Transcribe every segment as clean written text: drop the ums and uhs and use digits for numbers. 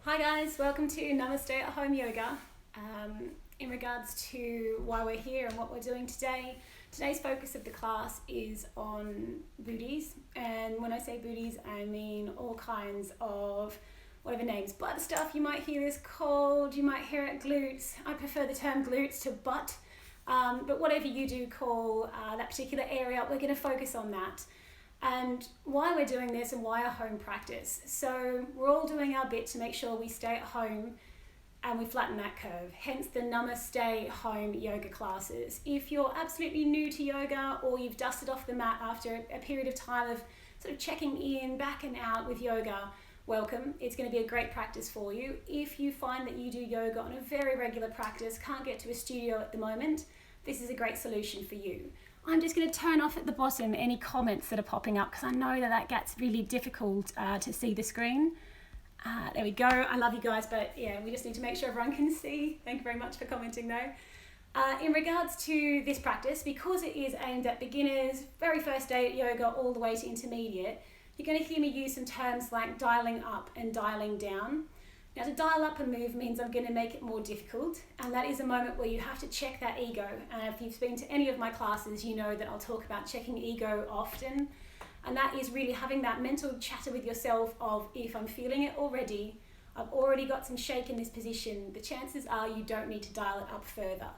Hi guys, welcome to Namaste at Home Yoga. In regards to why we're here and what we're doing today, today's focus of the class is on booties. And when I say booties, I mean all kinds of whatever names, butt stuff you might hear this called, you might hear it glutes. I prefer the term glutes to butt, but whatever you do call that particular area, we're going to focus on that. And why we're doing this and why a home practice. So we're all doing our bit to make sure we stay at home and we flatten that curve, hence the Namaste home yoga classes. If you're absolutely new to yoga or you've dusted off the mat after a period of time of sort of checking in, back and out with yoga, welcome. It's going to be a great practice for you. If you find that you do yoga on a very regular practice, can't get to a studio at the moment, this is a great solution for you. I'm just going to turn off at the bottom any comments that are popping up because I know that gets really difficult to see the screen. There we go. I love you guys, but yeah, we just need to make sure everyone can see. Thank you very much for commenting though. In regards to this practice, because it is aimed at beginners, very first day at yoga all the way to intermediate, you're going to hear me use some terms like dialing up and dialing down. Now, to dial up a move means I'm going to make it more difficult, and that is a moment where you have to check that ego. And if you've been to any of my classes, you know that I'll talk about checking ego often, and that is really having that mental chatter with yourself of, if I'm feeling it already, I've already got some shake in this position, the chances are you don't need to dial it up further.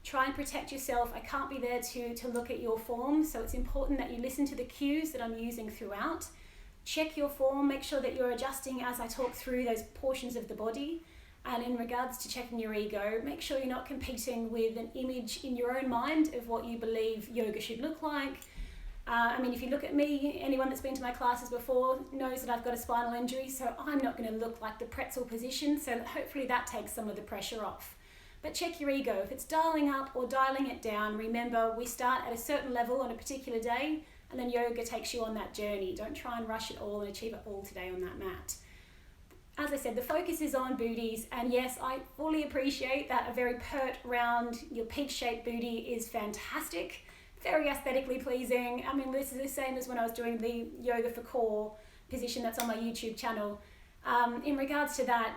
Try and protect yourself. I can't be there to look at your form, so it's important that you listen to the cues that I'm using throughout. Check your form, make sure that you're adjusting as I talk through those portions of the body. And in regards to checking your ego, make sure you're not competing with an image in your own mind of what you believe yoga should look like. If you look at me, anyone that's been to my classes before knows that I've got a spinal injury, so I'm not going to look like the pretzel position, so hopefully that takes some of the pressure off. But check your ego. If it's dialing up or dialing it down, remember we start at a certain level on a particular day, and then yoga takes you on that journey. Don't try and rush it all and achieve it all today on that mat. As I said, the focus is on booties, and yes, I fully appreciate that a very pert, round, your peak-shaped booty is fantastic, very aesthetically pleasing. This is the same as when I was doing the yoga for core position that's on my YouTube channel. In regards to that,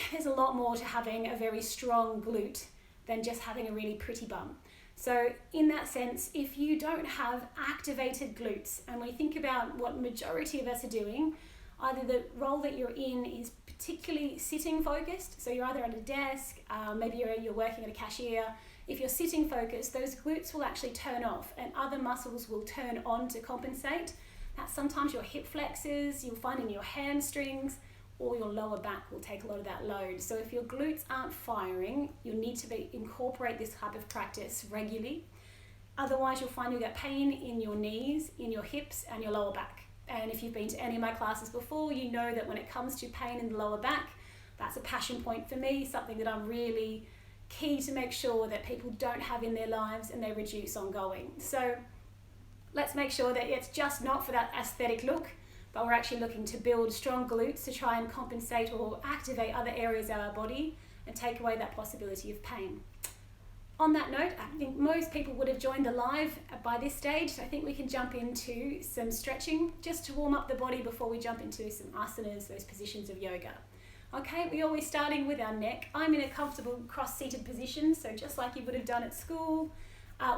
there's a lot more to having a very strong glute than just having a really pretty bum. So in that sense, if you don't have activated glutes, and when you think about what majority of us are doing, either the role that you're in is particularly sitting focused, so you're either at a desk, maybe you're working at a cashier. If you're sitting focused, those glutes will actually turn off and other muscles will turn on to compensate. That's sometimes your hip flexors, you'll find in your hamstrings, or your lower back will take a lot of that load. So if your glutes aren't firing, you'll need to incorporate this type of practice regularly. Otherwise, you'll find you'll get pain in your knees, in your hips, and your lower back. And if you've been to any of my classes before, you know that when it comes to pain in the lower back, that's a passion point for me, something that I'm really key to make sure that people don't have in their lives and they reduce ongoing. So let's make sure that it's just not for that aesthetic look, but we're actually looking to build strong glutes to try and compensate or activate other areas of our body and take away that possibility of pain. On that note, I think most people would have joined the live by this stage. I think we can jump into some stretching just to warm up the body before we jump into some asanas, those positions of yoga. Okay, we're always starting with our neck. I'm in a comfortable cross-seated position, so just like you would have done at school,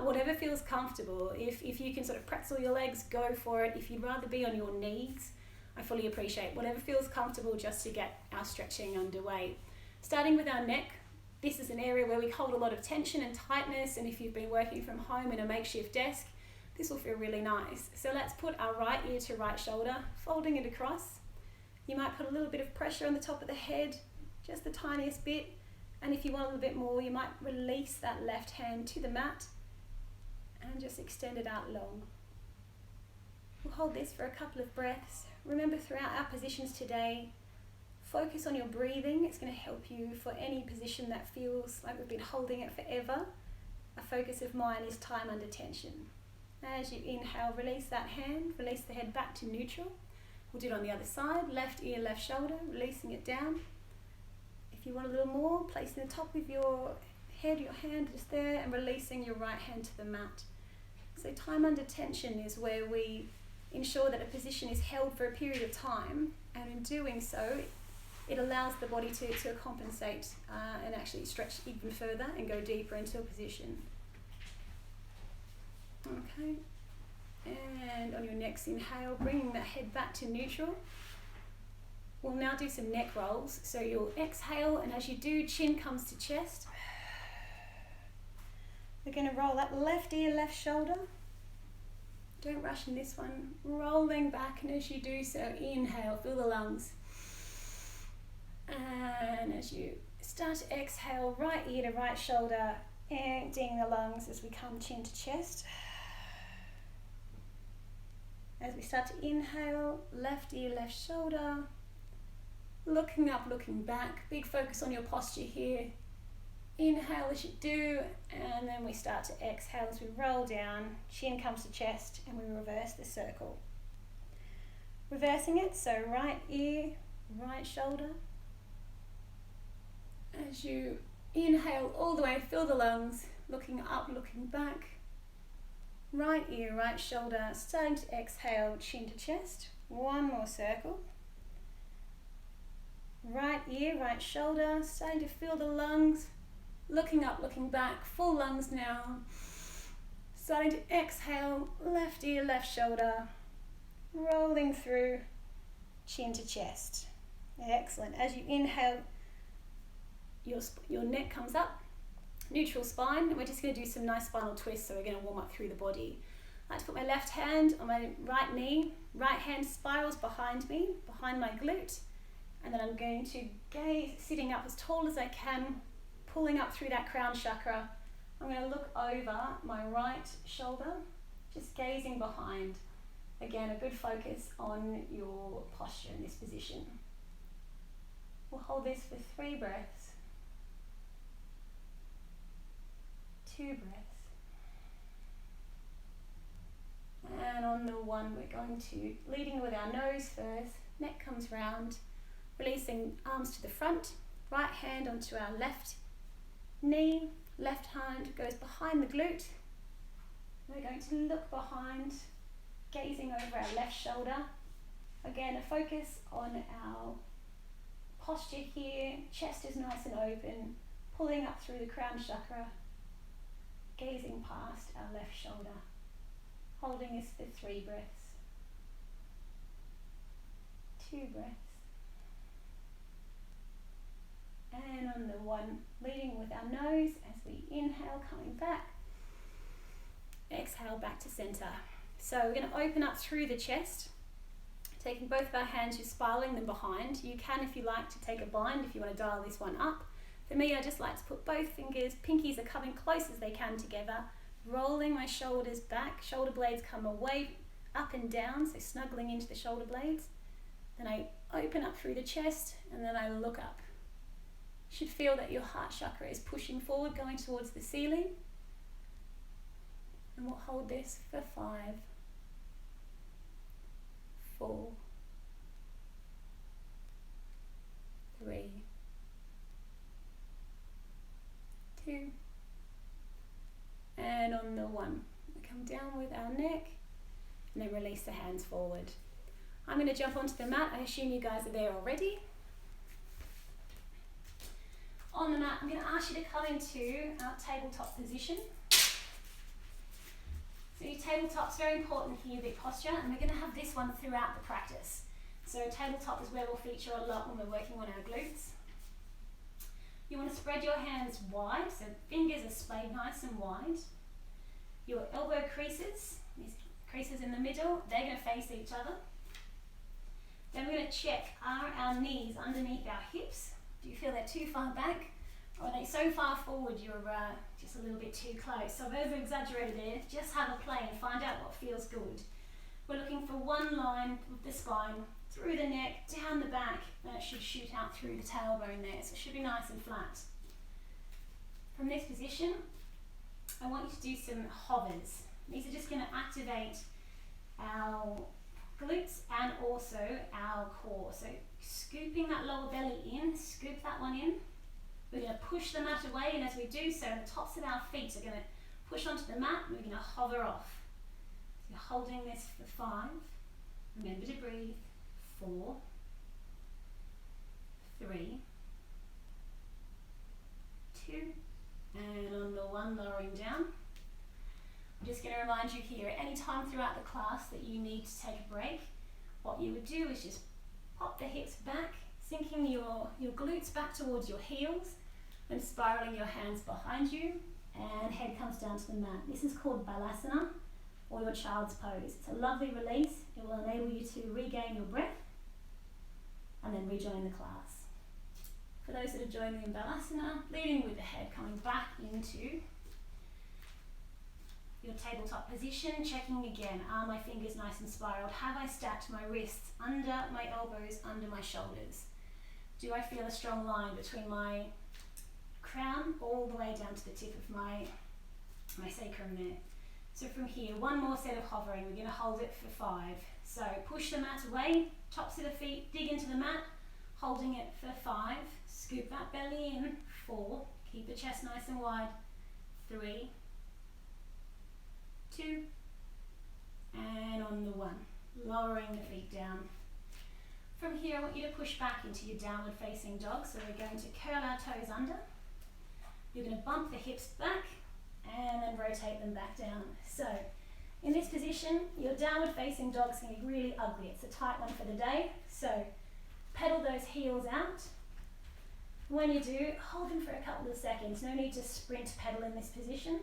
whatever feels comfortable. If you can sort of pretzel your legs, go for it. If you'd rather be on your knees, I fully appreciate whatever feels comfortable just to get our stretching underway. Starting with our neck, this is an area where we hold a lot of tension and tightness, and if you've been working from home in a makeshift desk, this will feel really nice. So let's put our right ear to right shoulder, folding it across. You might put a little bit of pressure on the top of the head, just the tiniest bit, and if you want a little bit more, you might release that left hand to the mat and just extend it out long. We'll hold this for a couple of breaths. Remember, throughout our positions today, focus on your breathing. It's going to help you for any position that feels like we've been holding it forever. A focus of mine is time under tension. As you inhale, release that hand, release the head back to neutral. We'll do it on the other side, left ear, left shoulder, releasing it down. If you want a little more, placing the top of your head, your hand just there, and releasing your right hand to the mat. So time under tension is where we ensure that a position is held for a period of time, and in doing so, it allows the body to compensate and actually stretch even further and go deeper into a position. Okay, and on your next inhale, bringing the head back to neutral. We'll now do some neck rolls. So you'll exhale, and as you do, chin comes to chest. We're going to roll that left ear, left shoulder. Don't rush in this one. Rolling back, and as you do so, inhale, fill the lungs. And as you start to exhale, right ear to right shoulder, emptying the lungs as we come chin to chest. As we start to inhale, left ear, left shoulder. Looking up, looking back. Big focus on your posture here. Inhale as you do, and then we start to exhale as we roll down. Chin comes to chest, and we reverse the circle. Reversing it, so right ear, right shoulder. As you inhale all the way, fill the lungs. Looking up, looking back. Right ear, right shoulder. Starting to exhale, chin to chest. One more circle. Right ear, right shoulder, starting to feel the lungs, looking up, looking back, full lungs now. Starting to exhale, left ear, left shoulder, rolling through, chin to chest. Excellent. As you inhale, your neck comes up, neutral spine, and we're just going to do some nice spinal twists, so we're going to warm up through the body. I like to put my left hand on my right knee, right hand spirals behind me, behind my glute. And then I'm going to gaze, sitting up as tall as I can, pulling up through that crown chakra. I'm going to look over my right shoulder, just gazing behind. Again, a good focus on your posture in this position. We'll hold this for 3 breaths. 2 breaths. And on the 1, we're going to, leading with our nose first, neck comes round. Releasing arms to the front, right hand onto our left knee, left hand goes behind the glute. We're going to look behind, gazing over our left shoulder. Again, a focus on our posture here, chest is nice and open, pulling up through the crown chakra, gazing past our left shoulder. Holding this for 3 breaths. 2 breaths. And on the 1, leading with our nose as we inhale, coming back. Exhale back to center. So we're going to open up through the chest, taking both of our hands, just spiraling them behind. You can, if you like, to take a bind if you want to dial this one up. For me, I just like to put both fingers, pinkies are coming close as they can together, rolling my shoulders back. Shoulder blades come away, up and down, so snuggling into the shoulder blades. Then I open up through the chest, and then I look up. You should feel that your heart chakra is pushing forward, going towards the ceiling. And we'll hold this for 5, 4, 3, 2, and on the 1, we come down with our neck and then release the hands forward. I'm going to jump onto the mat. I assume you guys are there already. On the mat, I'm going to ask you to come into our tabletop position. So your tabletop's very important here, the posture, and we're going to have this one throughout the practice. So tabletop is where we'll feature a lot when we're working on our glutes. You want to spread your hands wide, so fingers are splayed nice and wide. Your elbow creases, these creases in the middle, they're going to face each other. Then we're going to check, are our knees underneath our hips? Do you feel they're too far back? Or are they so far forward you're just a little bit too close? So I've over-exaggerated there. Just have a play and find out what feels good. We're looking for one line with the spine, through the neck, down the back, and it should shoot out through the tailbone there. So it should be nice and flat. From this position, I want you to do some hovers. These are just going to activate our glutes and also our core. So scooping that lower belly in, scoop that one in. We're going to push the mat away, and as we do so, the tops of our feet are going to push onto the mat, and we're going to hover off. So you're holding this for 5. Remember to breathe. 4, one, lowering down. I'm just going to remind you here, at any time throughout the class that you need to take a break, what you would do is just pop the hips back, sinking your glutes back towards your heels, and spiraling your hands behind you, and head comes down to the mat. This is called balasana, or your child's pose. It's a lovely release. It will enable you to regain your breath and then rejoin the class. For those that are joining in balasana, leading with the head coming back into your tabletop position, checking again, are my fingers nice and spiraled? Have I stacked my wrists under my elbows, under my shoulders? Do I feel a strong line between my crown all the way down to the tip of my sacrum there? So from here, one more set of hovering. We're going to hold it for 5. So push the mat away, tops of the feet, dig into the mat, holding it for 5. Scoop that belly in. 4. Keep the chest nice and wide. 3, 2, and on the 1. Lowering the feet down. From here, I want you to push back into your downward facing dog. So we're going to curl our toes under. You're going to bump the hips back and then rotate them back down. So in this position, your downward facing dog's going to be really ugly. It's a tight one for the day. So pedal those heels out. When you do, hold them for a couple of seconds. No need to sprint pedal in this position.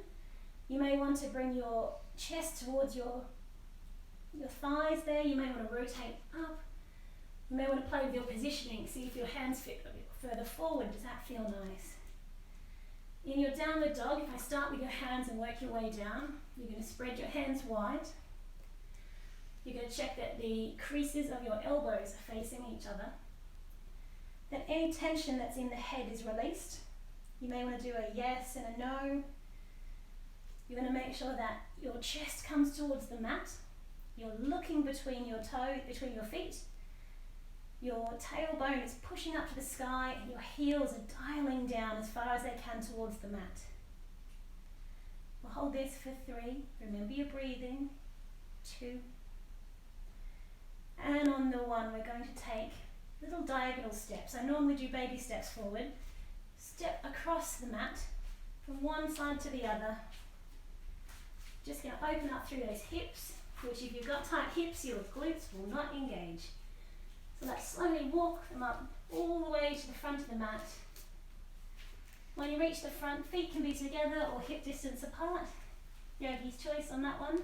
You may want to bring your chest towards your thighs there. You may want to rotate up. You may want to play with your positioning. See if your hands fit a bit further forward. Does that feel nice? In your downward dog, if I start with your hands and work your way down, you're going to spread your hands wide. You're going to check that the creases of your elbows are facing each other. That any tension that's in the head is released. You may want to do a yes and a no. You're going to make sure that your chest comes towards the mat. You're looking between your toes, between your feet. Your tailbone is pushing up to the sky and your heels are dialing down as far as they can towards the mat. We'll hold this for 3. Remember your breathing. 2. And on the 1, we're going to take little diagonal steps. I normally do baby steps forward. Step across the mat from one side to the other. Just going to open up through those hips, which if you've got tight hips, your glutes will not engage. So let's slowly walk them up all the way to the front of the mat. When you reach the front, feet can be together or hip distance apart. Yogi's choice on that one.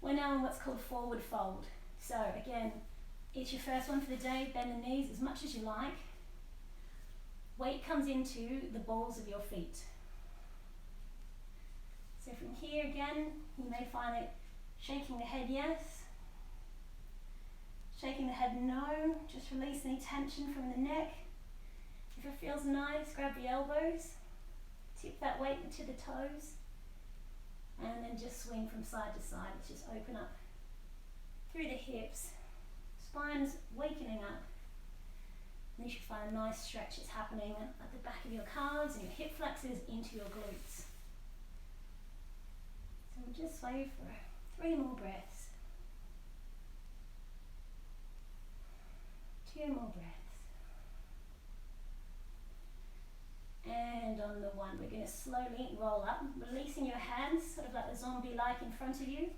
We're now in what's called forward fold. So again, it's your first one for the day. Bend the knees as much as you like. Weight comes into the balls of your feet. So from here again, you may find it shaking the head yes. Shaking the head no, just release any tension from the neck. If it feels nice, grab the elbows, tip that weight into the toes, and then just swing from side to side. Let's just open up through the hips, spine's wakening up. And you should find a nice stretch is happening at the back of your calves and your hip flexors into your glutes. So we'll just sway for 3 more breaths. 2 more breaths. And on the 1, we're going to slowly roll up, releasing your hands, sort of like a zombie-like in front of you.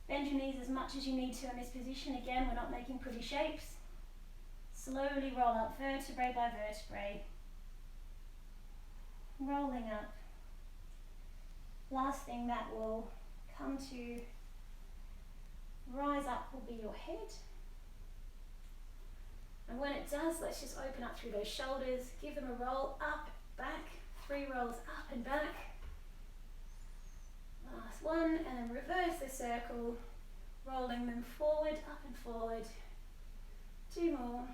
Bend your knees as much as you need to in this position. Again, we're not making pretty shapes. Slowly roll up, vertebrae by vertebrae. Rolling up. Last thing that will come to rise up will be your head. And when it does, let's just open up through those shoulders, give them a roll up, back, 3 rolls up and back. Last one, and then reverse the circle, rolling them forward, up and forward. 2 more,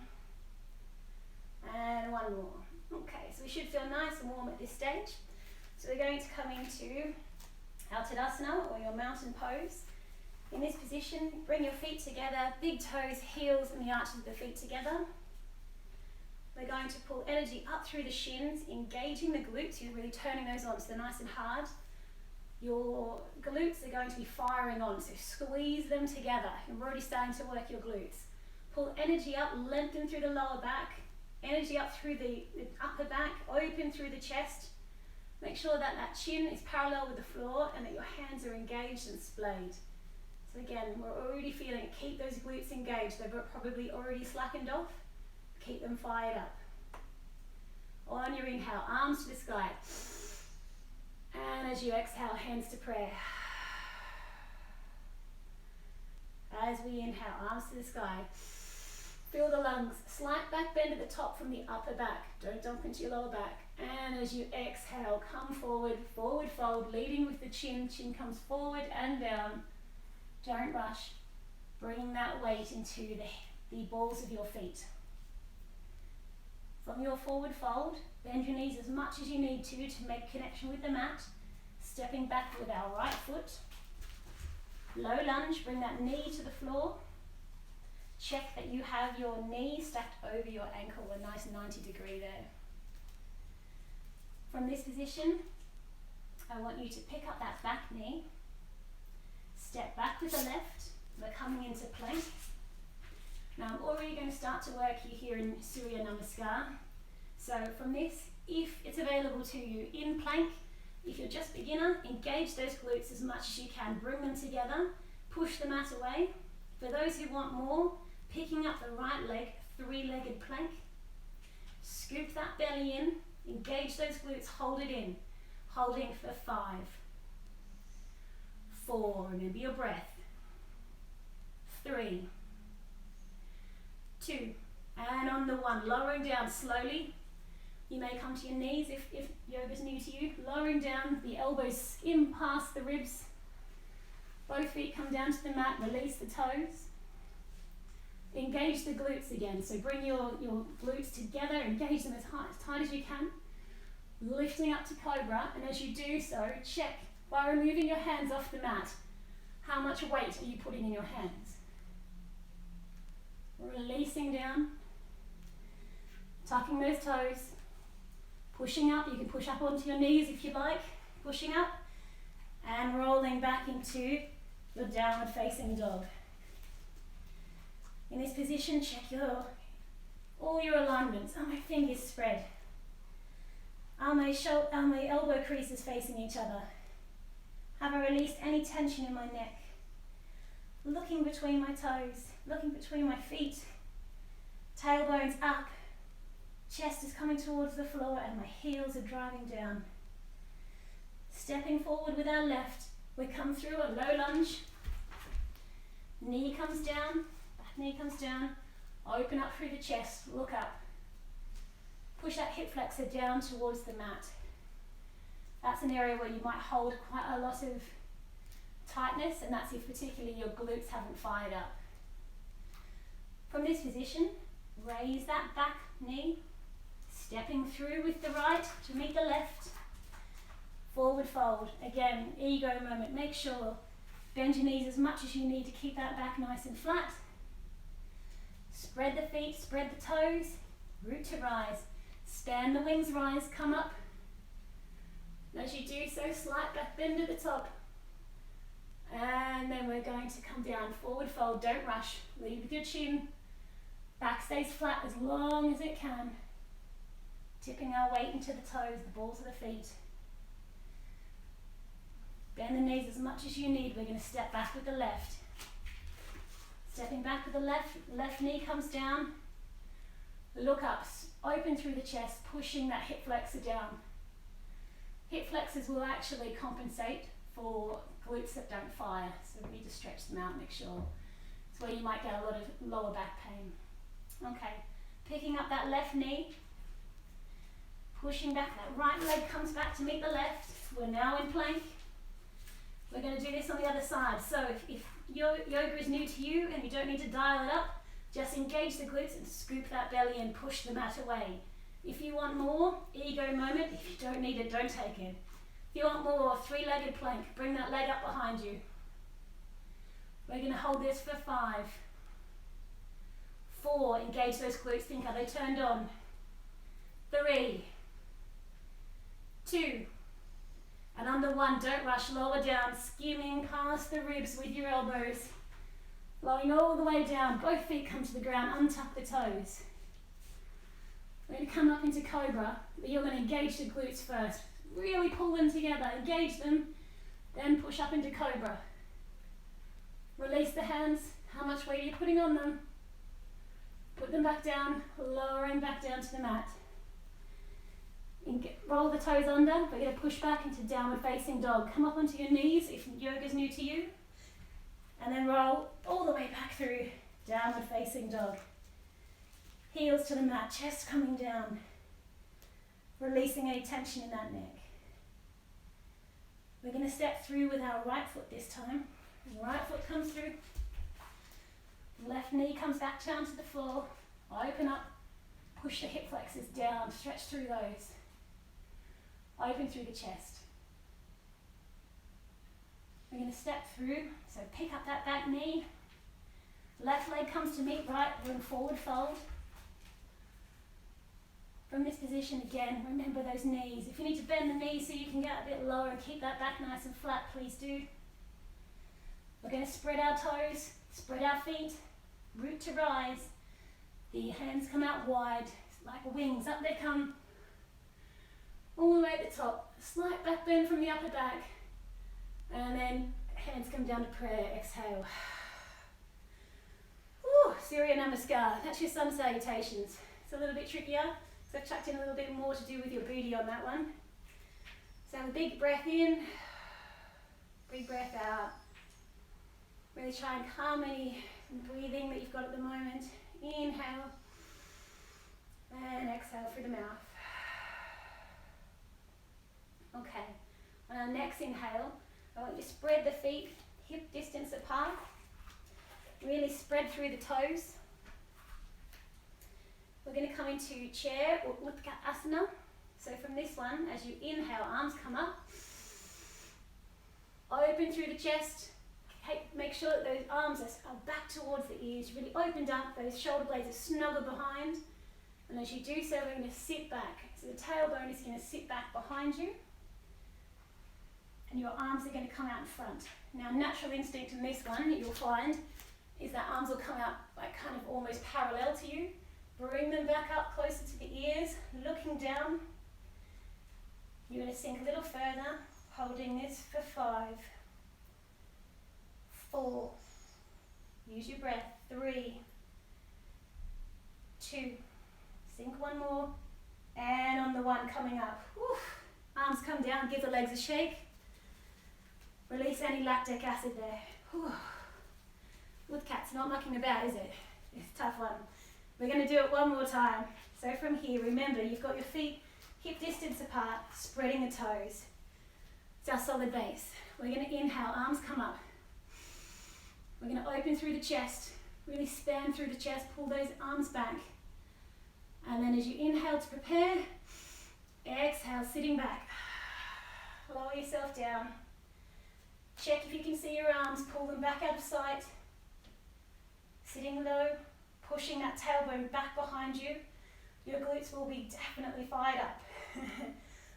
and 1 more. Okay, so we should feel nice and warm at this stage. So we're going to come into our Tadasana, or your mountain pose. In this position, bring your feet together, big toes, heels and the arches of the feet together. We're going to pull energy up through the shins, engaging the glutes. You're really turning those on so they're nice and hard. Your glutes are going to be firing on, so squeeze them together. You're already starting to work your glutes. Pull energy up, lengthen through the lower back, energy up through the upper back, open through the chest. Make sure that that chin is parallel with the floor and that your hands are engaged and splayed. So again, we're already feeling it. Keep those glutes engaged. They've probably already slackened off. Keep them fired up. On your inhale, arms to the sky. And as you exhale, hands to prayer. As we inhale, arms to the sky. Feel the lungs. Slight back bend at the top from the upper back. Don't dump into your lower back. And as you exhale, come forward, forward fold, leading with the chin. Chin comes forward and down. Don't rush. Bring that weight into the balls of your feet. From your forward fold, bend your knees as much as you need to make connection with the mat. Stepping back with our right foot. Low lunge, bring that knee to the floor. Check that you have your knee stacked over your ankle, a nice 90-degree there. From this position, I want you to pick up that back knee. Step back with the left. We're coming into plank. Now I'm already going to start to work you here in Surya Namaskar. So from this, if it's available to you in plank, if you're just beginner, engage those glutes as much as you can. Bring them together, push the mat away. For those who want more, picking up the right leg, three-legged plank. Scoop that belly in, engage those glutes, hold it in. Holding for 5, 4, remember your breath. 3, 2, and on the 1, lowering down slowly. You may come to your knees if yoga's new to you. Lowering down, the elbows skim past the ribs. Both feet come down to the mat, release the toes. Engage the glutes again. So bring your glutes together, engage them as tight as you can. Lifting up to cobra, and as you do so, check by removing your hands off the mat. How much weight are you putting in your hands? Releasing down. Tucking those toes. Pushing up, you can push up onto your knees if you like. Pushing up. And rolling back into your downward facing dog. In this position, check all your alignments. Are my fingers spread? Are my elbow creases facing each other? Have I released any tension in my neck? Looking between my toes, looking between my feet. Tailbones up. Chest is coming towards the floor and my heels are driving down. Stepping forward with our left, we come through a low lunge. Knee comes down, back knee comes down. Open up through the chest, look up. Push that hip flexor down towards the mat. That's an area where you might hold quite a lot of tightness, and that's if particularly your glutes haven't fired up. From this position, raise that back knee. Stepping through with the right to meet the left. Forward fold. Again, ego moment. Make sure bend your knees as much as you need to keep that back nice and flat. Spread the feet, spread the toes. Root to rise. Span the wings, rise, come up. And as you do so, slight back bend at the top. And then we're going to come down. Forward fold, don't rush. Lead with your chin. Back stays flat as long as it can. Tipping our weight into the toes, the balls of the feet. Bend the knees as much as you need. We're going to step back with the left. Stepping back with the left knee comes down. Look up, open through the chest, pushing that hip flexor down. Hip flexors will actually compensate for glutes that don't fire, so we need to stretch them out, make sure. It's where you might get a lot of lower back pain. Okay, picking up that left knee. Pushing back, that right leg comes back to meet the left. We're now in plank. We're going to do this on the other side. So if yoga is new to you and you don't need to dial it up, just engage the glutes and scoop that belly and push the mat away. If you want more, ego moment. If you don't need it, don't take it. If you want more, three-legged plank. Bring that leg up behind you. We're going to hold this for 5, 4, engage those glutes. Think, are they turned on? 3, 2, and under 1, don't rush, lower down, skimming past the ribs with your elbows, flowing all the way down, both feet come to the ground, untuck the toes. We're going to come up into cobra, but you're going to engage the glutes first. Really pull them together, engage them, then push up into cobra. Release the hands. How much weight are you putting on them? Put them back down, lowering back down to the mat. Roll the toes under, but you're going to push back into downward facing dog. Come up onto your knees if yoga's new to you. And then roll all the way back through downward facing dog. Heels to the mat, chest coming down. Releasing any tension in that neck. We're going to step through with our right foot this time. Right foot comes through. Left knee comes back down to the floor. Open up. Push the hip flexors down. Stretch through those. Open through the chest. We're going to step through. So pick up that back knee. Left leg comes to meet right. We're in forward fold. From this position again, remember those knees. If you need to bend the knees so you can get a bit lower and keep that back nice and flat, please do. We're going to spread our toes, spread our feet, root to rise. The hands come out wide, like wings. Up they come, all the way at the top. Slight back bend from the upper back. And then hands come down to prayer, exhale. Woo, Surya Namaskar. That's your sun salutations. It's a little bit trickier. So I've chucked in a little bit more to do with your booty on that one. So have a big breath in, big breath out. Really try and calm any breathing that you've got at the moment. Inhale and exhale through the mouth. Okay, on our next inhale, I want you to spread the feet hip distance apart. Really spread through the toes. We're going to come into chair or Utka asana. So from this one, as you inhale, arms come up. Open through the chest. Make sure that those arms are back towards the ears, really opened up, those shoulder blades are snuggled behind. And as you do so, we're going to sit back. So the tailbone is going to sit back behind you. And your arms are going to come out in front. Now, natural instinct in this one, you'll find, is that arms will come out like kind of almost parallel to you. Bring them back up closer to the ears, looking down. You're going to sink a little further, holding this for 5, 4, use your breath, 3, 2, sink one more, and on the one coming up. Whew. Arms come down, give the legs a shake. Release any lactic acid there. Whew. With cats, not mucking about, is it? It's a tough one. We're going to do it one more time. So from here, remember, you've got your feet hip distance apart, spreading the toes. It's our solid base. We're going to inhale, arms come up. We're going to open through the chest, really span through the chest, pull those arms back. And then as you inhale to prepare, exhale, sitting back. Lower yourself down. Check if you can see your arms, pull them back out of sight. Sitting low, pushing that tailbone back behind you. Your glutes will be definitely fired up.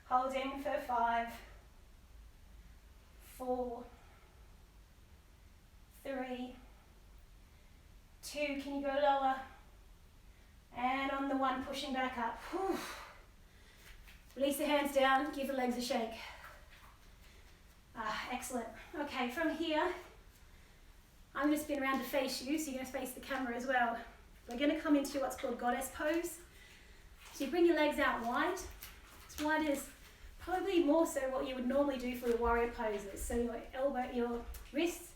Holding for 5, 4, 3, 2, can you go lower? And on the one, pushing back up. Whew. Release the hands down, give the legs a shake. Excellent. Okay, from here, I'm going to spin around to face you, so you're going to face the camera as well. We're going to come into what's called goddess pose. So you bring your legs out wide. As wide as probably more so what you would normally do for your warrior poses. So your wrists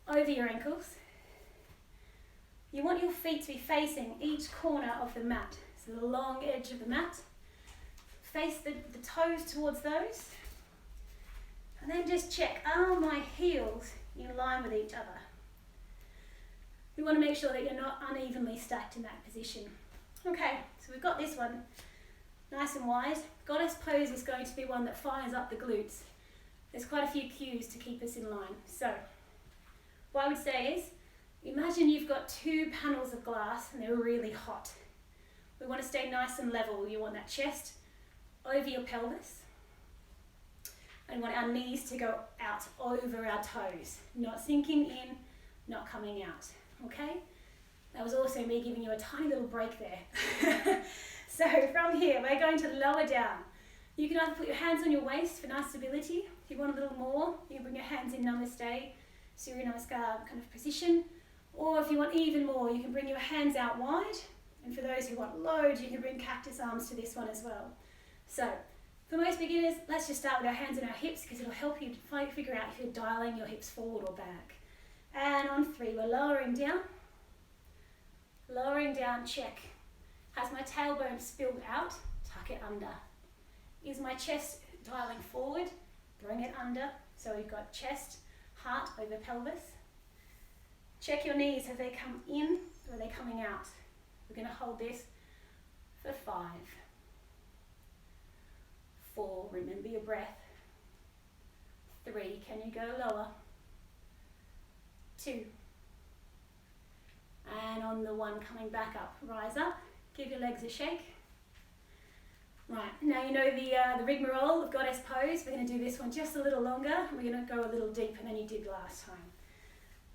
over your ankles. You want your feet to be facing each corner of the mat. So the long edge of the mat. Face the toes towards those. And then just check, are my heels in line with each other? We want to make sure that you're not unevenly stacked in that position. Okay, so we've got this one nice and wide. Goddess pose is going to be one that fires up the glutes. There's quite a few cues to keep us in line. So what I would say is, imagine you've got 2 panels of glass and they're really hot. We want to stay nice and level. You want that chest over your pelvis. And we want our knees to go out over our toes. Not sinking in, not coming out. Okay? That was also me giving you a tiny little break there. So from here, we're going to lower down. You can either put your hands on your waist for nice stability. If you want a little more, you can bring your hands in Namaste, Surya Namaskar kind of position. Or if you want even more, you can bring your hands out wide. And for those who want loads, you can bring cactus arms to this one as well. So, for most beginners, let's just start with our hands on our hips because it'll help you figure out if you're dialing your hips forward or back. And on 3, we're lowering down. Lowering down, check. Has my tailbone spilled out? Tuck it under. Is my chest dialing forward? Bring it under. So we've got chest, heart over pelvis. Check your knees. Have they come in or are they coming out? We're going to hold this for 5. 4, remember your breath. 3, can you go lower? 2. And on the 1, coming back up, rise up, give your legs a shake. Right, now you know the rigmarole of goddess pose. We're going to do this one just a little longer. We're going to go a little deeper than you did last time.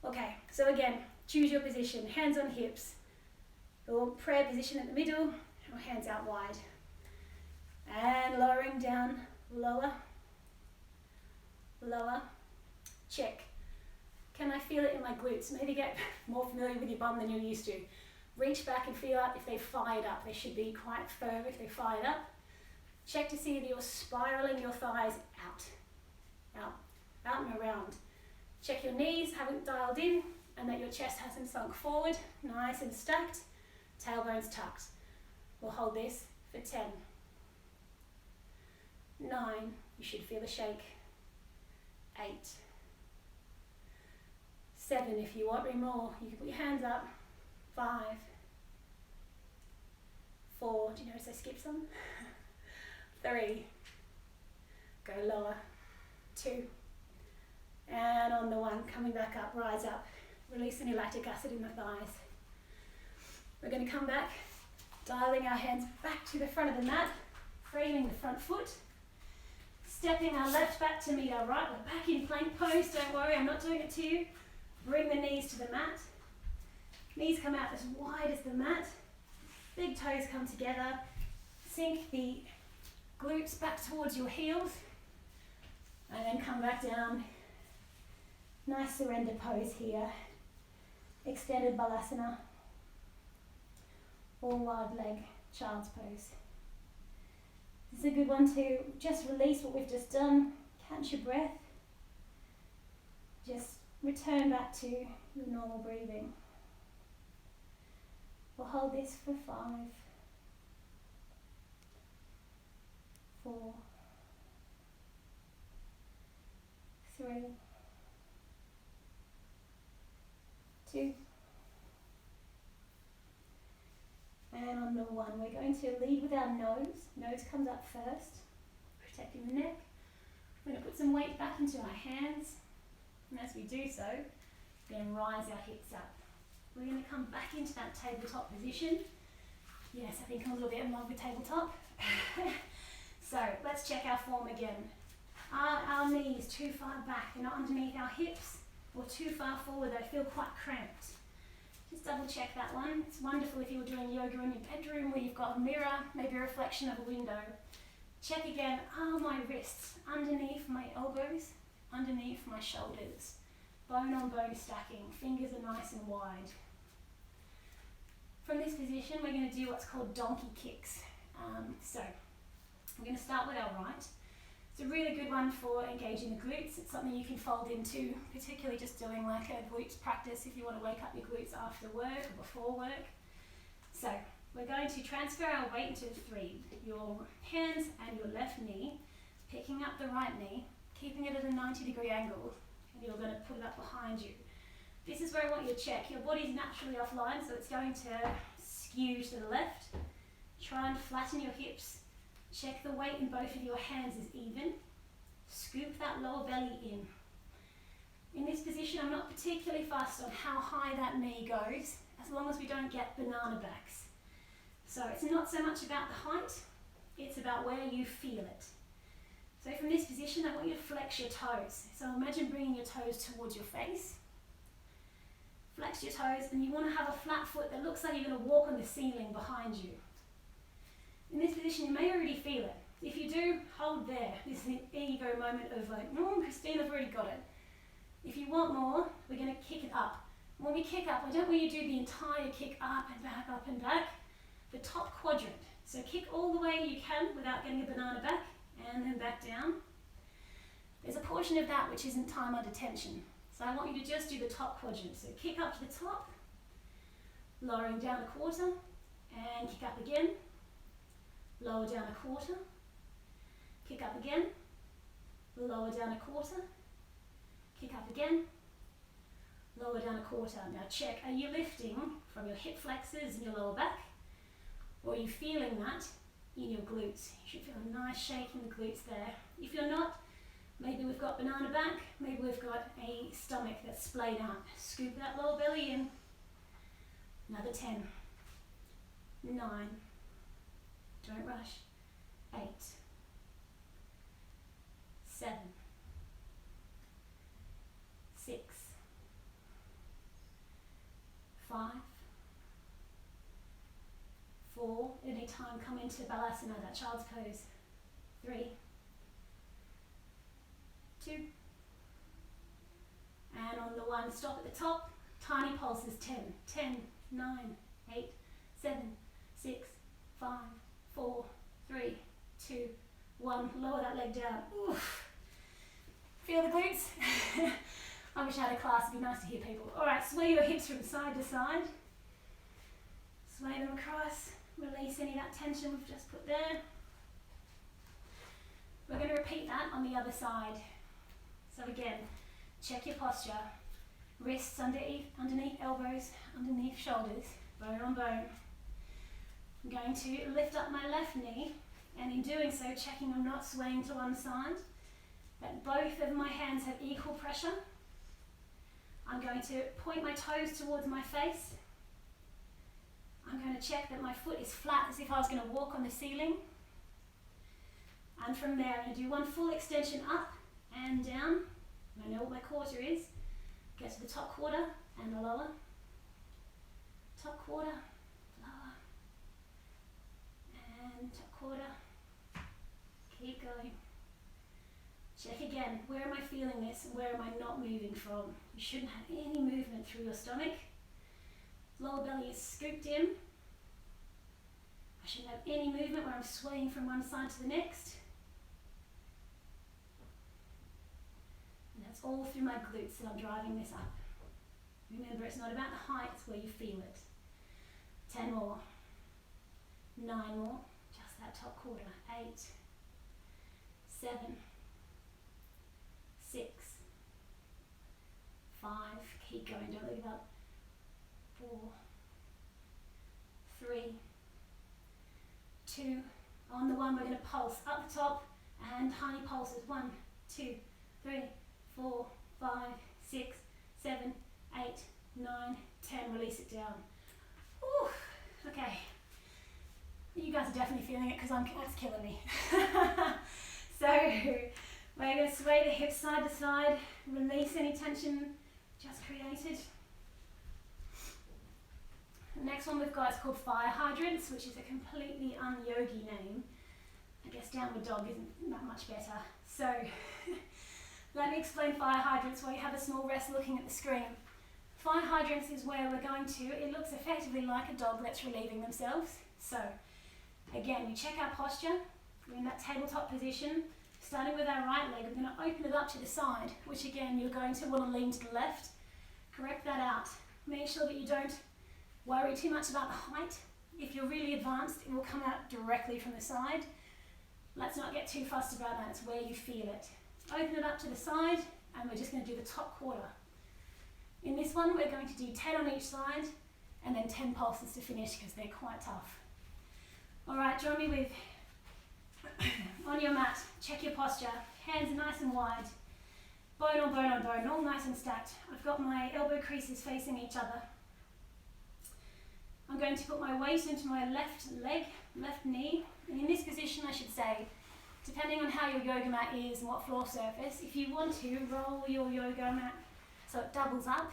Okay, so again, choose your position, hands on hips, or prayer position at the middle, or hands out wide. And lowering down, lower, lower, check. Can I feel it in my glutes? Maybe get more familiar with your bum than you're used to. Reach back and feel out if they fired up. They should be quite firm if they fired up. Check to see that you're spiraling your thighs out and around. Check your knees haven't dialed in and that your chest hasn't sunk forward. Nice and stacked, tailbones tucked. We'll hold this for 10. 9, you should feel a shake. 8. 7, if you want more, you can put your hands up. 5. 4, do you notice I skipped some? 3, go lower. 2, and on the 1, coming back up, rise up. Release any lactic acid in the thighs. We're going to come back, dialing our hands back to the front of the mat, framing the front foot, stepping our left back to meet our right. We're back in plank pose, don't worry, I'm not doing it to you. Bring the knees to the mat. Knees come out as wide as the mat. Big toes come together. Sink the glutes back towards your heels. And then come back down. Nice surrender pose here. Extended balasana. Or wide leg child's pose. This is a good one to just release what we've just done. Catch your breath. Just return back to your normal breathing. We'll hold this for 5, 4, 3, 2, and on the 1, we're going to lead with our nose. Nose comes up first, protecting the neck. We're going to put some weight back into our hands, and as we do so, we're going to rise our hips up. We're going to come back into that tabletop position. Yes, I think I'm a little bit in love with tabletop. So let's check our form again. Are our knees too far back? They're not underneath our hips, or too far forward, they feel quite cramped. Just double check that one. It's wonderful if you're doing yoga in your bedroom where you've got a mirror, maybe a reflection of a window. Check again, are my wrists underneath my elbows, underneath my shoulders? Bone on bone stacking, fingers are nice and wide. From this position, we're going to do what's called donkey kicks. So we're going to start with our right. It's a really good one for engaging the glutes. It's something you can fold into, particularly just doing like a glutes practice if you want to wake up your glutes after work or before work. So we're going to transfer our weight into 3. Your hands and your left knee, picking up the right knee, keeping it at a 90-degree angle, and you're going to put it up behind you. This is where I want you to check. Your body's naturally offline, so it's going to skew to the left. Try and flatten your hips. Check the weight in both of your hands is even. Scoop that lower belly in. In this position, I'm not particularly fussed on how high that knee goes, as long as we don't get banana backs. So it's not so much about the height, it's about where you feel it. So from this position, I want you to flex your toes. So imagine bringing your toes towards your face. Flex your toes, and you want to have a flat foot that looks like you're going to walk on the ceiling behind you. In this position, you may already feel it. If you do, hold there. This is an ego moment of like, Christine, I've already got it. If you want more, we're going to kick it up. When we kick up, I don't want you to do the entire kick up and back. The top quadrant. So kick all the way you can without getting a banana back, and then back down. There's a portion of that which isn't time under tension. So I want you to just do the top quadrant. So kick up to the top, lowering down a quarter, and kick up again, lower down a quarter, kick up again, lower down a quarter, kick up again, lower down a quarter. Now check, are you lifting from your hip flexors and your lower back? Or are you feeling that in your glutes? You should feel a nice shake in the glutes there. If you're not, maybe we've got banana back, maybe we've got a stomach that's splayed out. Scoop that lower belly in. Another 10, 9, don't rush, 8, 7, 6, 5, 4, anytime come into balasana, that child's pose, 3, 2, and on the one, stop at the top, tiny pulses, 10, 10, 9, 8, 7, 6, 5, 4, 3, 2, 1, lower that leg down. Oof. Feel the glutes? I wish I had a class, it'd be nice to hear people. Alright, sway your hips from side to side. Sway them across, release any of that tension we've just put there. We're going to repeat that on the other side. So again, check your posture. Wrists underneath elbows, underneath shoulders, bone on bone. I'm going to lift up my left knee, and in doing so, checking I'm not swaying to one side, that both of my hands have equal pressure. I'm going to point my toes towards my face. I'm going to check that my foot is flat as if I was going to walk on the ceiling. And from there, I'm going to do one full extension up and down. I know what my quarter is. Get to the top quarter and the lower. Top quarter, lower. And top quarter. Keep going. Check again, where am I feeling this and where am I not moving from? You shouldn't have any movement through your stomach. Lower belly is scooped in. I shouldn't have any movement where I'm swaying from one side to the next. And that's all through my glutes that I'm driving this up. Remember, it's not about the height, it's where you feel it. 10 more. 9 more. Just that top quarter. 8. 7. 6. 5. Keep going, don't leave up. 4. 3. 2. On the one, we're going to pulse up the top and tiny pulses. 1, 2, 3, 4, 5, 6, 7, 8, 9, 10. Release it down. Ooh, okay. You guys are definitely feeling it because it's killing me. So we're going to sway the hips side to side, release any tension just created. The next one we've got is called fire hydrants, which is a completely un-yogi name. I guess downward dog isn't that much better. So let me explain fire hydrants while you have a small rest looking at the screen. Fire hydrants is where we're going to, it looks effectively like a dog that's relieving themselves. So again, we check our posture, we're in that tabletop position. Starting with our right leg, we're going to open it up to the side, which again, you're going to want to lean to the left. Correct that out. Make sure that you don't worry too much about the height. If you're really advanced, it will come out directly from the side. Let's not get too fussed about that, it's where you feel it. Open it up to the side, and we're just going to do the top quarter. In this one, we're going to do 10 on each side, and then 10 pulses to finish, because they're quite tough. Alright, join me with, on your mat, check your posture, hands are nice and wide, bone on bone on bone, all nice and stacked. I've got my elbow creases facing each other. I'm going to put my weight into my left leg, left knee, and in this position I should say, depending on how your yoga mat is and what floor surface, if you want to roll your yoga mat so it doubles up,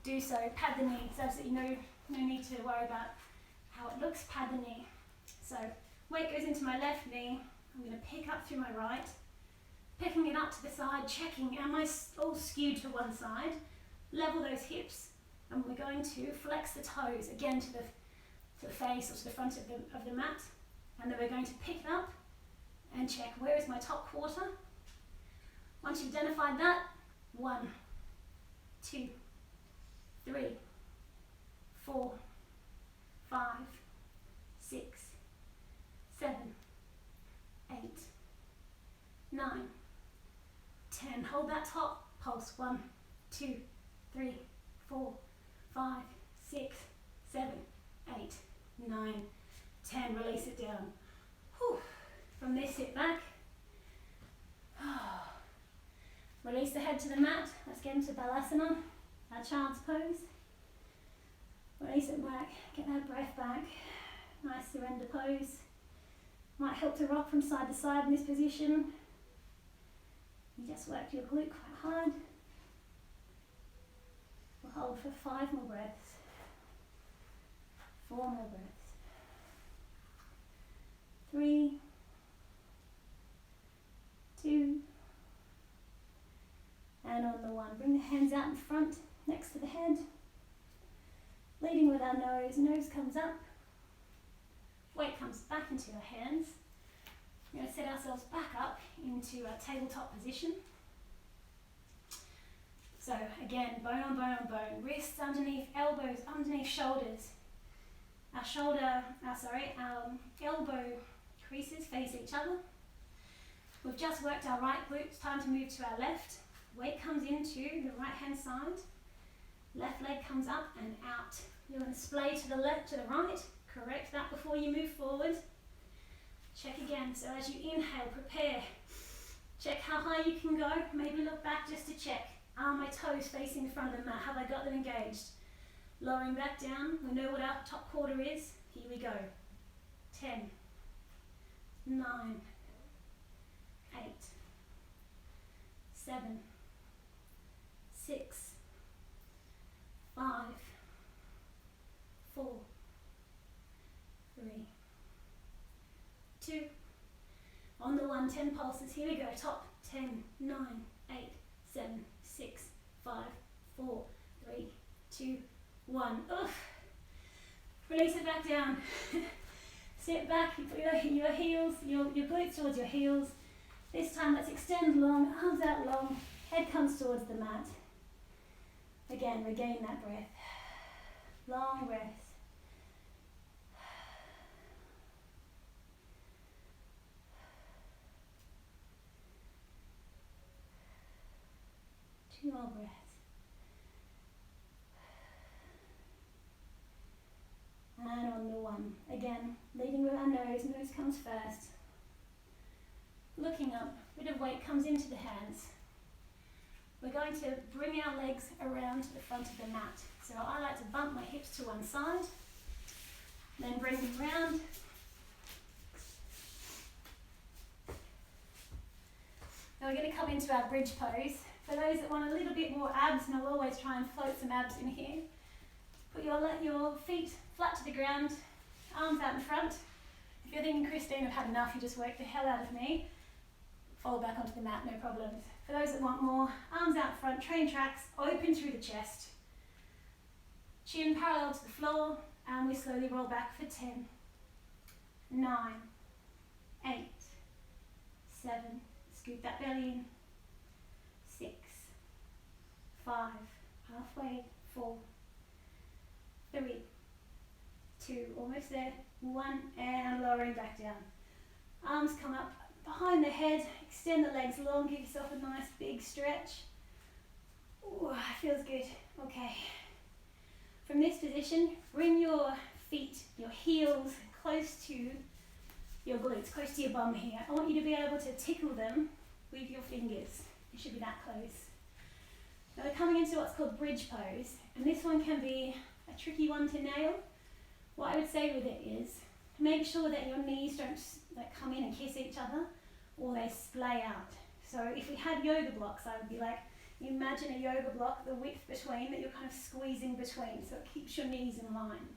do so, pad the knee, there's absolutely no need to worry about how it looks, pad the knee. So weight goes into my left knee, I'm going to pick up through my right, picking it up to the side, checking, am I all skewed to one side? Level those hips, and we're going to flex the toes, again to the face or to the front of the mat, and then we're going to pick it up and check, where is my top quarter? Once you've identified that, 1, 2, 3, 4, 5, 6, 7, 8, 9, 10. Hold that top pulse. 1, 2, 3, 4, 5, 6, 7, 8, 9, 10. Release it down. Whew. From this, sit back. Release the head to the mat. Let's get into Balasana, our child's pose. Release it back, get that breath back. Nice surrender pose. Might help to rock from side to side in this position. You just worked your glute quite hard. We'll hold for 5 more breaths. 4 more breaths. 3, 2, and on the 1. Bring the hands out in front, next to the head. Leading with our nose comes up. Weight comes back into our hands. We're going to set ourselves back up into a tabletop position. So again, bone on bone on bone. Wrists underneath, elbows underneath shoulders. Our elbow creases face each other. We've just worked our right glute. It's time to move to our left. Weight comes into the right hand side. Left leg comes up and out. You're going to splay to the left, to the right. Correct that before you move forward. Check again. So as you inhale, prepare. Check how high you can go. Maybe look back just to check. Are my toes facing the front of the mat? Have I got them engaged? Lowering back down. We know what our top quarter is. Here we go. 10, 9, 8, 7, 6, 5, 4, 3, 2. On the 1, 10 pulses. Here we go. Top 10, 9, 8, 7, 6, 5, 4, 3, 2, 1. Oof. Release it back down. Sit back. You put your heels, your glutes towards your heels. This time let's extend long, arms out long. Head comes towards the mat. Again, regain that breath. Long breath. Two more breaths. And on the 1. Again, leading with our nose. Nose comes first. Looking up, a bit of weight comes into the hands. We're going to bring our legs around to the front of the mat. So I like to bump my hips to one side, then bring them round. Now we're going to come into our bridge pose. For those that want a little bit more abs, and I'll always try and float some abs in here, put your feet flat to the ground, arms out in front. If you're thinking, Christine, I've had enough, you just worked the hell out of me, fall back onto the mat, no problems. For those that want more, arms out front, train tracks, open through the chest. Chin parallel to the floor, and we slowly roll back for 10, 9, 8, 7, scoop that belly in, 6, 5, halfway, 4, 3, 2, almost there, 1, and lowering back down. Arms come up behind the head, extend the legs long, give yourself a nice big stretch. Ooh, feels good. Okay. From this position, bring your feet, your heels close to your glutes, close to your bum here. I want you to be able to tickle them with your fingers. It should be that close. Now we're coming into what's called bridge pose, and this one can be a tricky one to nail. What I would say with it is, make sure that your knees don't come in and kiss each other, or they splay out. So if we had yoga blocks, I would be like, imagine a yoga block, the width between, that you're kind of squeezing between, so it keeps your knees in line.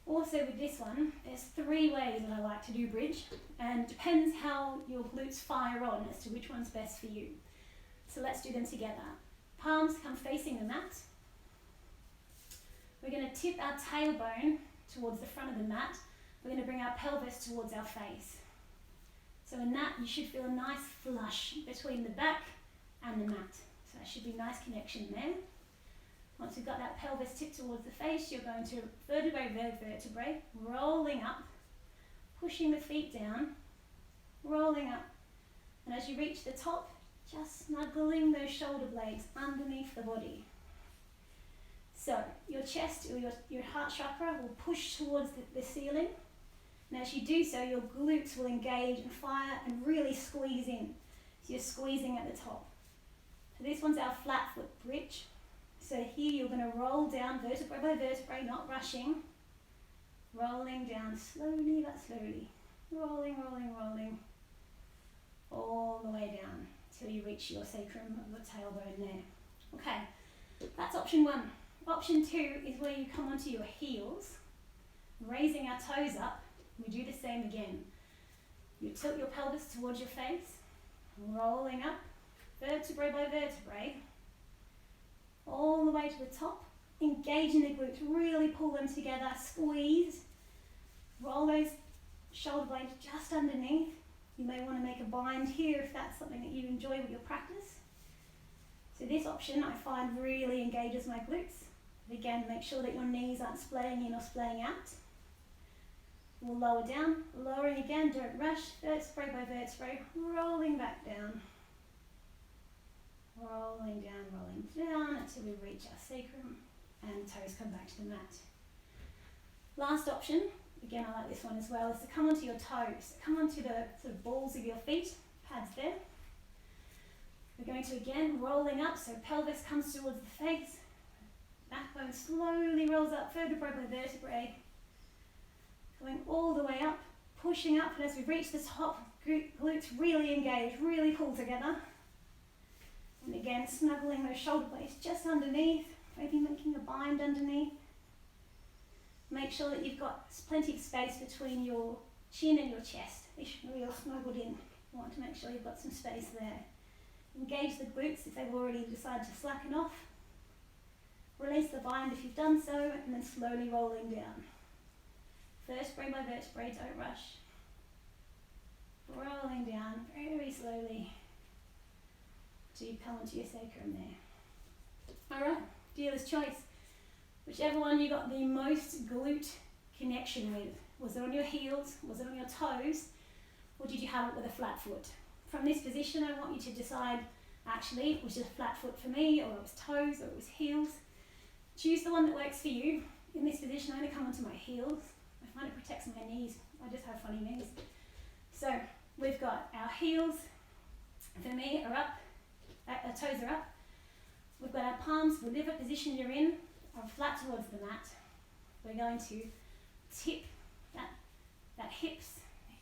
Also with this one, there's 3 ways that I like to do bridge, and it depends how your glutes fire on as to which one's best for you. So let's do them together. Palms come facing the mat. We're going to tip our tailbone towards the front of the mat. We're going to bring our pelvis towards our face. So in that, you should feel a nice flush between the back and the mat. So there should be a nice connection there. Once you've got that pelvis tipped towards the face, you're going to vertebrae, vertebrae, rolling up, pushing the feet down, rolling up. And as you reach the top, just snuggling those shoulder blades underneath the body. So your chest or your heart chakra will push towards the ceiling. And as you do so, your glutes will engage and fire and really squeeze in. So you're squeezing at the top. So this one's our flat foot bridge. So here you're going to roll down vertebrae by vertebrae, not rushing. Rolling down slowly but slowly. Rolling, rolling, rolling. All the way down till you reach your sacrum of the tailbone there. Okay, that's option 1. Option 2 is where you come onto your heels, raising our toes up. We do the same again. You tilt your pelvis towards your face, rolling up, vertebrae by vertebrae, all the way to the top, engaging the glutes, really pull them together, squeeze, roll those shoulder blades just underneath. You may want to make a bind here if that's something that you enjoy with your practice. So this option I find really engages my glutes. But again, make sure that your knees aren't splaying in or splaying out. We'll lower down, lowering again, don't rush, vertebrae by vertebrae, rolling back down. Rolling down until we reach our sacrum and toes come back to the mat. Last option, again I like this one as well, is to come onto your toes. Come onto the sort of balls of your feet, pads there. We're going to again rolling up, so pelvis comes towards the face, backbone slowly rolls up, vertebrae by vertebrae, going all the way up, pushing up, and as we reach the top, glutes really engage, really pull together. And again, snuggling those shoulder blades just underneath, maybe making a bind underneath. Make sure that you've got plenty of space between your chin and your chest. They should be all snuggled in. You want to make sure you've got some space there. Engage the glutes if they've already decided to slacken off. Release the bind if you've done so, and then slowly rolling down. Vertebrae by vertebrae, don't rush. Rolling down very slowly till you come onto your sacrum there. Alright, dealer's choice. Whichever one you got the most glute connection with. Was it on your heels? Was it on your toes? Or did you have it with a flat foot? From this position, I want you to decide, actually, it was just flat foot for me, or it was toes, or it was heels. Choose the one that works for you. In this position, I'm going to come onto my heels. I find it protects my knees. I just have funny knees. So we've got our heels, for me, are up. Our toes are up. We've got our palms, whatever position you're in, are flat towards the mat. We're going to tip that hips,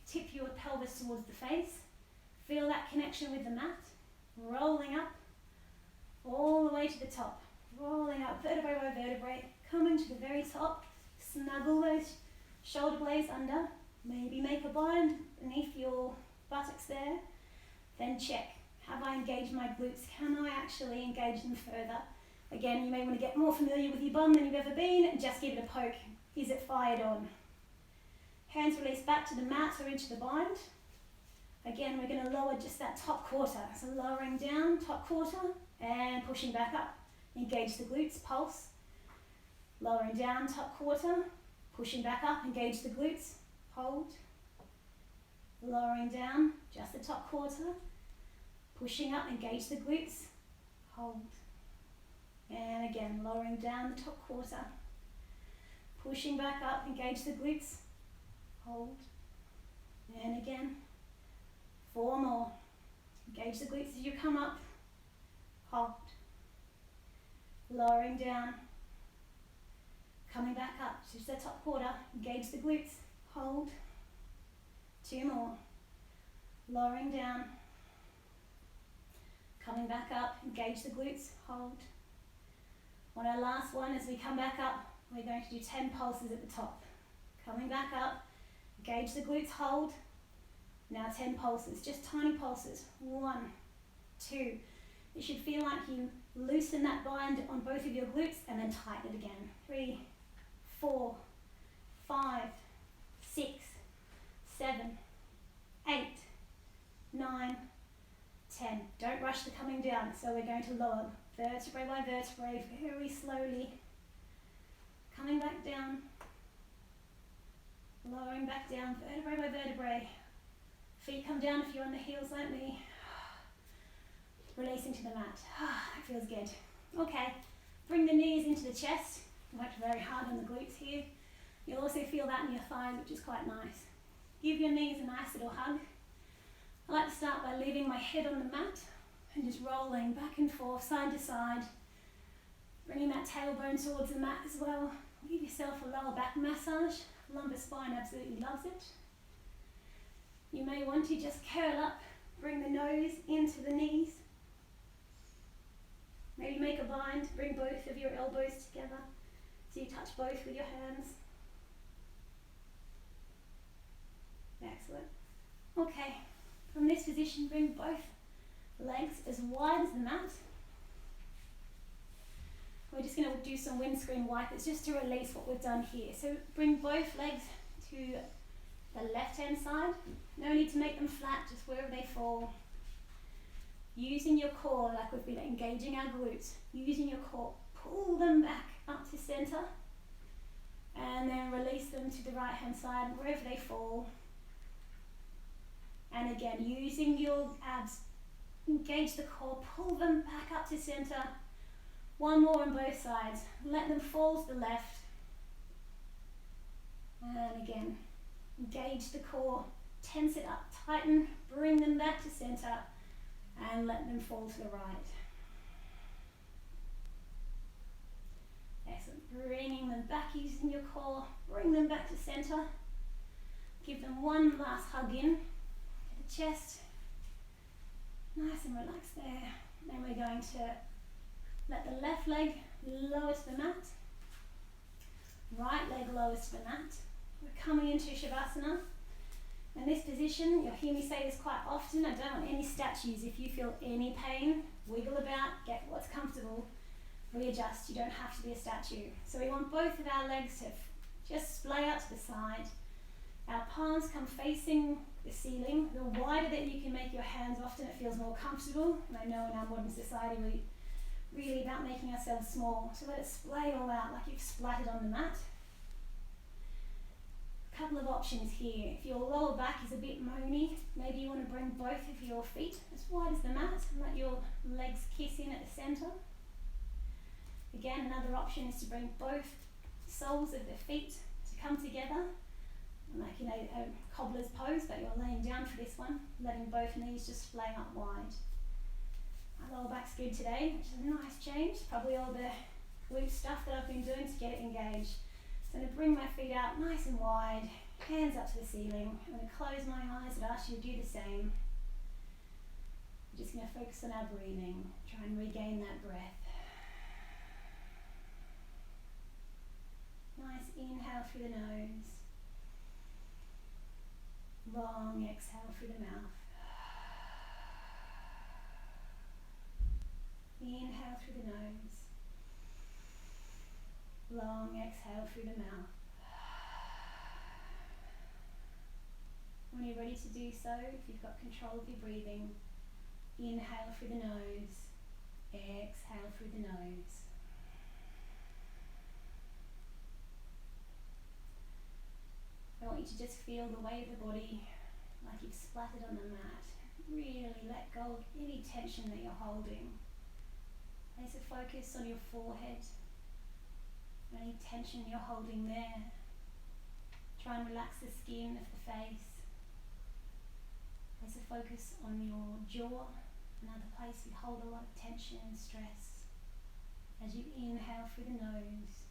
tip your pelvis towards the face. Feel that connection with the mat. Rolling up all the way to the top. Rolling up vertebrae by vertebrae, coming to the very top. Snuggle those shoulder blades under. Maybe make a bind beneath your buttocks there. Then check. Have I engaged my glutes? Can I actually engage them further? Again, you may want to get more familiar with your bum than you've ever been and just give it a poke. Is it fired on? Hands release back to the mat or into the bind. Again, we're going to lower just that top quarter. So lowering down, top quarter, and pushing back up. Engage the glutes, pulse. Lowering down, top quarter, pushing back up, engage the glutes, hold. Lowering down, just the top quarter. Pushing up, engage the glutes, hold. And again, lowering down the top quarter. Pushing back up, engage the glutes, hold. And again, 4 more. Engage the glutes as you come up, hold. Lowering down, coming back up, just the top quarter, engage the glutes, hold. 2 more. Lowering down, coming back up, engage the glutes, hold. On our last one, as we come back up, we're going to do 10 pulses at the top. Coming back up, engage the glutes, hold. Now 10 pulses, just tiny pulses. 1, 2. It should feel like you loosen that bind on both of your glutes and then tighten it again. 3, 4, 5, 6, 7, 8, 9, 10. Don't rush the coming down. So we're going to lower vertebrae by vertebrae very slowly. Coming back down. Lowering back down, vertebrae by vertebrae. Feet come down if you're on the heels like me. Releasing to the mat. That feels good. Okay, bring the knees into the chest. Worked very hard on the glutes here. You'll also feel that in your thighs, which is quite nice. Give your knees a nice little hug. I like to start by leaving my head on the mat and just rolling back and forth, side to side. Bringing that tailbone towards the mat as well. Give yourself a lower back massage. Lumbar spine absolutely loves it. You may want to just curl up, bring the nose into the knees. Maybe make a bind, bring both of your elbows together so you touch both with your hands. Excellent. Okay, from this position, bring both legs as wide as the mat. We're just going to do some windscreen wipers just to release what we've done here. So bring both legs to the left-hand side. No need to make them flat, just wherever they fall. Using your core, like we've been engaging our glutes. Using your core, pull them back up to center. And then release them to the right-hand side, wherever they fall. And again, using your abs, engage the core, pull them back up to center. One more on both sides. Let them fall to the left. And again, engage the core, tense it up, tighten, bring them back to center, and let them fall to the right. Excellent. Bringing them back using your core, bring them back to center. Give them one last hug in to the chest. Nice and relaxed there. Then we're going to let the left leg lower to the mat. Right leg lowers to the mat. We're coming into Shavasana. In this position, you'll hear me say this quite often, I don't want any statues. If you feel any pain, wiggle about, get what's comfortable, readjust. You don't have to be a statue. So we want both of our legs to just splay out to the side. Our palms come facing the ceiling. The wider that you can make your hands, often it feels more comfortable. And I know in our modern society, we really about making ourselves small. So let it splay all out like you've splattered on the mat. A couple of options here. If your lower back is a bit moany, maybe you want to bring both of your feet as wide as the mat and let your legs kiss in at the center. Again, another option is to bring both soles of the feet to come together, like in a cobbler's pose, but you're laying down for this one, letting both knees just splay out wide. My lower back's good today, which is a nice change. Probably all the glute stuff that I've been doing to get it engaged. So I'm going to bring my feet out nice and wide, hands up to the ceiling. I'm going to close my eyes and ask you to do the same. We're just going to focus on our breathing, try and regain that breath. Nice inhale through the nose. Long exhale through the mouth. Inhale through the nose. Long exhale through the mouth. When you're ready to do so, if you've got control of your breathing, inhale through the nose, exhale through the nose. I want you to just feel the weight of the body like you've splattered on the mat. Really let go of any tension that you're holding. Place a focus on your forehead. Any tension you're holding there. Try and relax the skin of the face. Place a focus on your jaw, another place you hold a lot of tension and stress. As you inhale through the nose,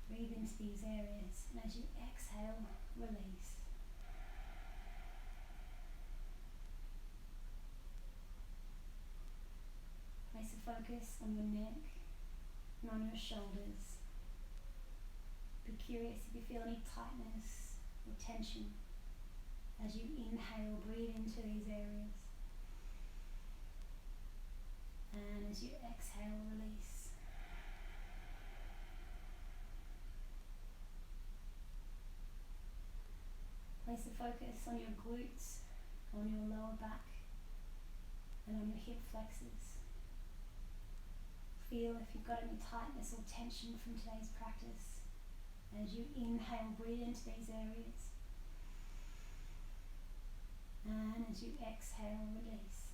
breathe into these areas, and as you exhale, release. Place a focus on your neck and on your shoulders. Be curious if you feel any tightness or tension as you inhale, breathe into these areas. And as you exhale, release. Place the focus on your glutes, on your lower back, and on your hip flexors. Feel if you've got any tightness or tension from today's practice. As you inhale, breathe into these areas. And as you exhale, release.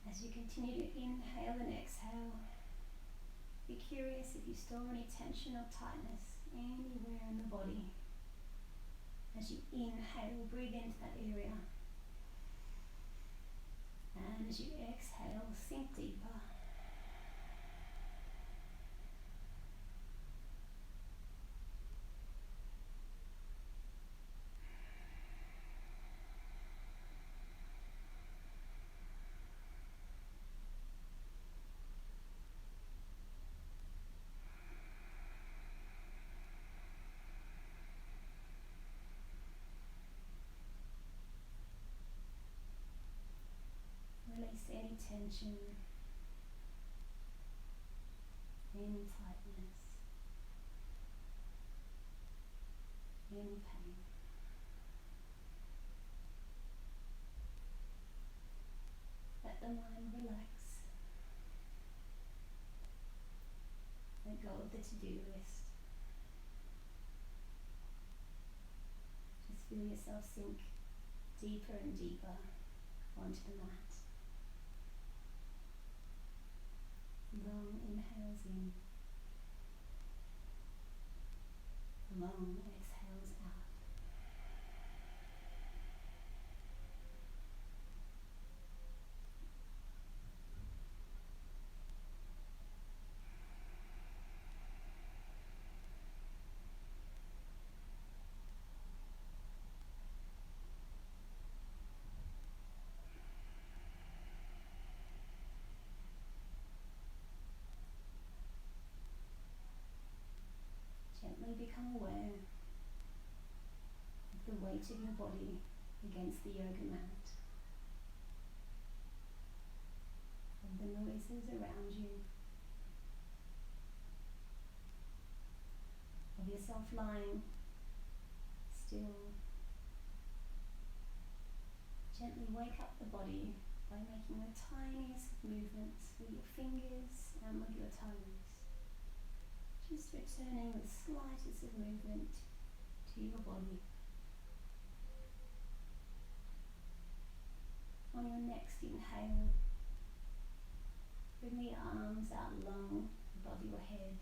As you continue to inhale and exhale, be curious if you store any tension or tightness anywhere in the body. As you inhale, breathe into that area. And as you exhale, sink deeper. Release any tension, any tightness, any pain. Let the mind relax. Let go of the to-do list. Just feel yourself sink deeper and deeper onto the mat. Long inhales in, long exhales out. Gently become aware of the weight of your body against the yoga mat, of the noises around you, of yourself lying still. Gently wake up the body by making the tiniest movements with your fingers and with your toes. Just returning the slightest of movement to your body. On your next inhale, bring the arms out long above your head.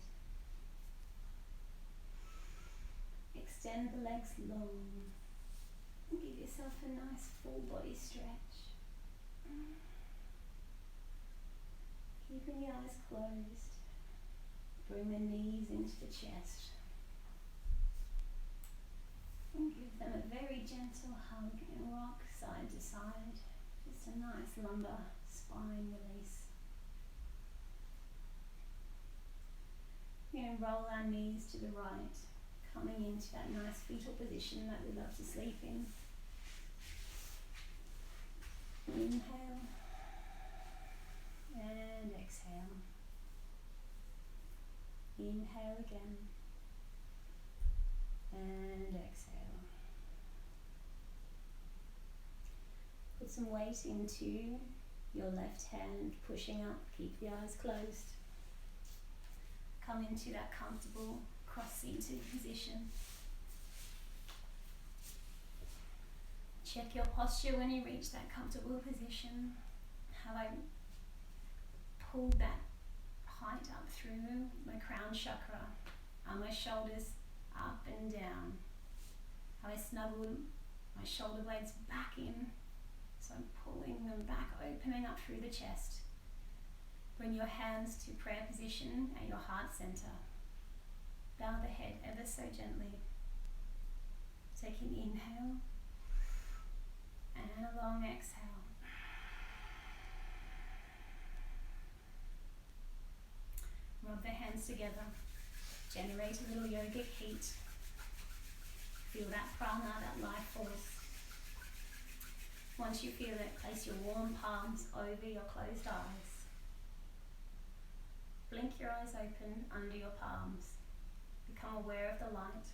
Extend the legs long and give yourself a nice full body stretch. Keeping the eyes closed. Bring the knees into the chest and give them a very gentle hug and rock side to side. Just a nice lumbar spine release. We're going to roll our knees to the right, coming into that nice fetal position that we love to sleep in. Inhale and exhale. Inhale again and exhale. Put some weight into your left hand, pushing up, keep the eyes closed. Come into that comfortable cross-seated position. Check your posture when you reach that comfortable position. Have I pulled that height up through my crown chakra? Are my shoulders up and down? Have I snuggled my shoulder blades back in? So I'm pulling them back, opening up through the chest. Bring your hands to prayer position at your heart center. Bow the head ever so gently. Take an inhale and a long exhale. together. Generate a little yogic heat. Feel that prana, that life force. Once you feel it, place your warm palms over your closed eyes. Blink your eyes open under your palms. Become aware of the light.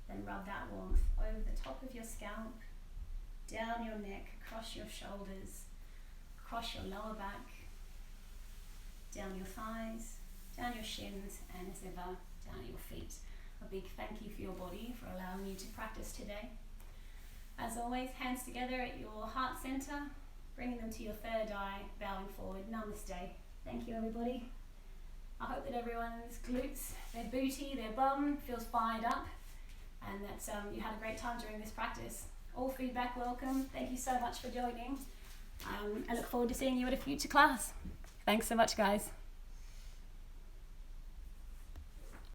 Then rub that warmth over the top of your scalp, down your neck, across your shoulders, across your lower back, down your thighs, down your shins, and as ever, down your feet. A big thank you for your body for allowing you to practice today. As always, hands together at your heart center, bringing them to your third eye, bowing forward. Namaste. Thank you, everybody. I hope that everyone's glutes, their booty, their bum feels fired up, and that you had a great time during this practice. All feedback welcome. Thank you so much for joining. I look forward to seeing you at a future class. Thanks so much, guys.